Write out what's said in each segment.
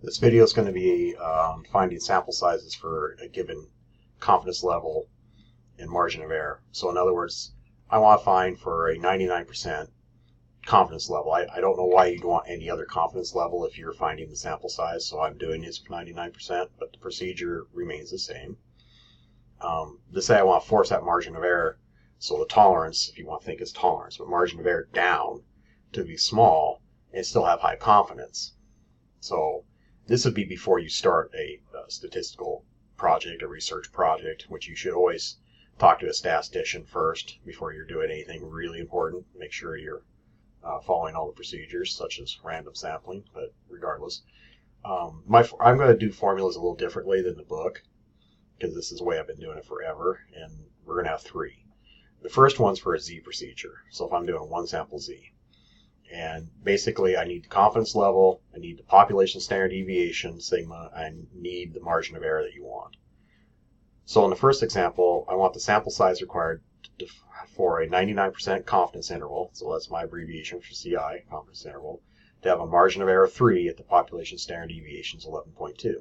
This video is going to be finding sample sizes for a given confidence level and margin of error. So in other words, I want to find for a 99% confidence level. I don't know why you'd want any other confidence level if you're finding the sample size, so I'm doing this for 99%, but the procedure remains the same. Let's say I want to force that margin of error, so the tolerance, if you want to think is tolerance, but margin of error down to be small and still have high confidence. So this would be before you start a statistical project, a research project, which you should always talk to a statistician first before you're doing anything really important. Make sure you're following all the procedures, such as random sampling, but regardless. I'm going to do formulas a little differently than the book, because this is the way I've been doing it forever, and we're going to have three. The first one's for a Z procedure, so if I'm doing one sample Z. And basically, I need the confidence level, I need the population standard deviation, sigma, I need the margin of error that you want. So in the first example, I want the sample size required for a 99% confidence interval, so that's my abbreviation for CI, confidence interval, to have a margin of error 3 at the population standard deviation is 11.2.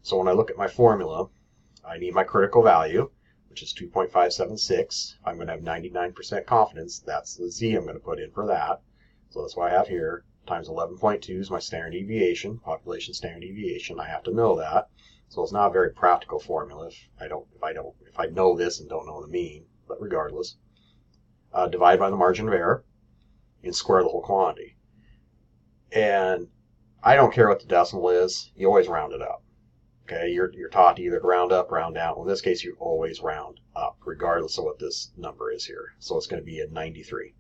So when I look at my formula, I need my critical value, which is 2.576. I'm going to have 99% confidence. That's the Z I'm going to put in for that. So that's what I have here, times 11.2 is my standard deviation, population standard deviation. I have to know that. So it's not a very practical formula if I know this and don't know the mean, but regardless. Divide by the margin of error and square the whole quantity. And I don't care what the decimal is, you always round it up. Okay, you're taught to either round up, round down. Well, in this case, you always round up, regardless of what this number is here. So it's going to be a 93.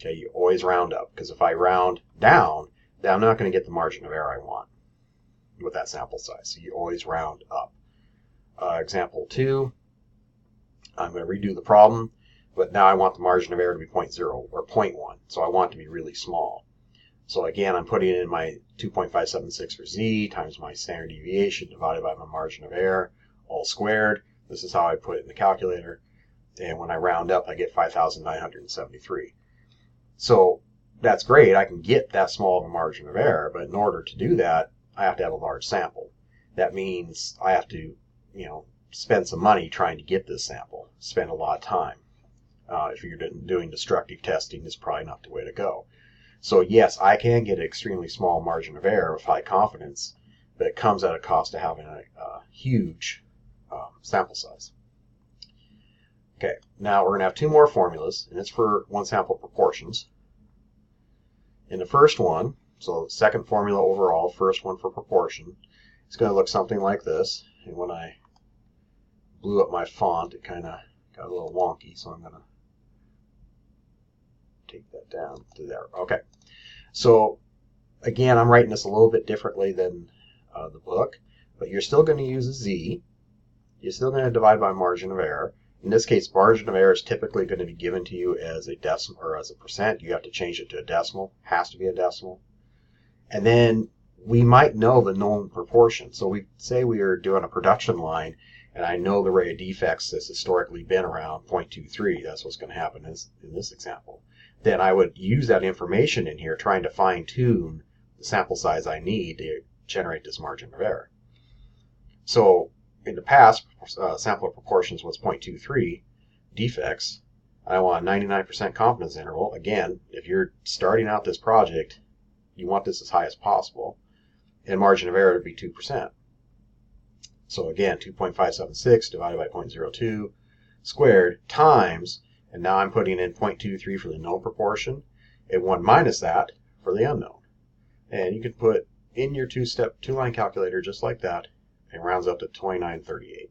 Okay, you always round up, because if I round down, then I'm not going to get the margin of error I want with that sample size. So you always round up. Example 2, I'm going to redo the problem, but now I want the margin of error to be 0.0 or 0.1, so I want it to be really small. So again, I'm putting in my 2.576 for Z times my standard deviation divided by my margin of error, all squared. This is how I put it in the calculator. And when I round up, I get 5,973. So that's great. I can get that small of a margin of error, but in order to do that, I have to have a large sample. That means I have to, spend some money trying to get this sample, spend a lot of time. If you're doing destructive testing, it's probably not the way to go. So yes, I can get an extremely small margin of error with high confidence, but it comes at a cost of having a huge sample size. Okay, now we're going to have two more formulas, and it's for one sample proportions. In the first one, so the second formula overall, first one for proportion, it's going to look something like this. And when I blew up my font, it kind of got a little wonky, so I'm going to take that down to there. Okay, so again, I'm writing this a little bit differently than the book, but you're still going to use a Z. You're still going to divide by margin of error. In this case, margin of error is typically going to be given to you as a decimal or as a percent. You have to change it to a decimal. Has to be a decimal. And then we might know the known proportion. So we say we are doing a production line, and I know the rate of defects has historically been around 0.23. That's what's going to happen in this example. Then I would use that information in here trying to fine-tune the sample size I need to generate this margin of error. So in the past, sample proportions was 0.23 defects. I want a 99% confidence interval. Again, if you're starting out this project, you want this as high as possible. And margin of error to be 2%. So again, 2.576 divided by 0.02 squared times, and now I'm putting in 0.23 for the known proportion, and 1 minus that for the unknown. And you can put in your two-line calculator just like that, and rounds up to 2938.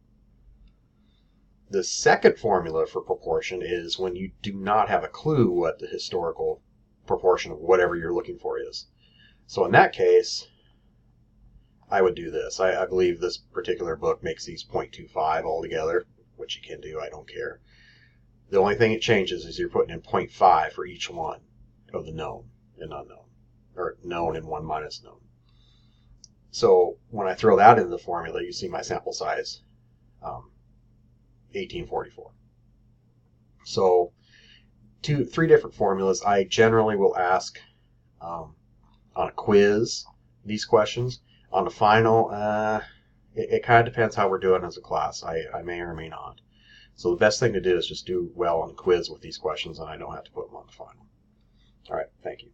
The second formula for proportion is when you do not have a clue what the historical proportion of whatever you're looking for is. So in that case, I would do this. I believe this particular book makes these 0.25 altogether, which you can do, I don't care. The only thing it changes is you're putting in 0.5 for each one of the known and unknown, or known and 1 minus known. So when I throw that into the formula, you see my sample size, 1844. So three different formulas. I generally will ask on a quiz these questions. On the final, it kind of depends how we're doing as a class. I may or may not. So the best thing to do is just do well on the quiz with these questions, and I don't have to put them on the final. All right, thank you.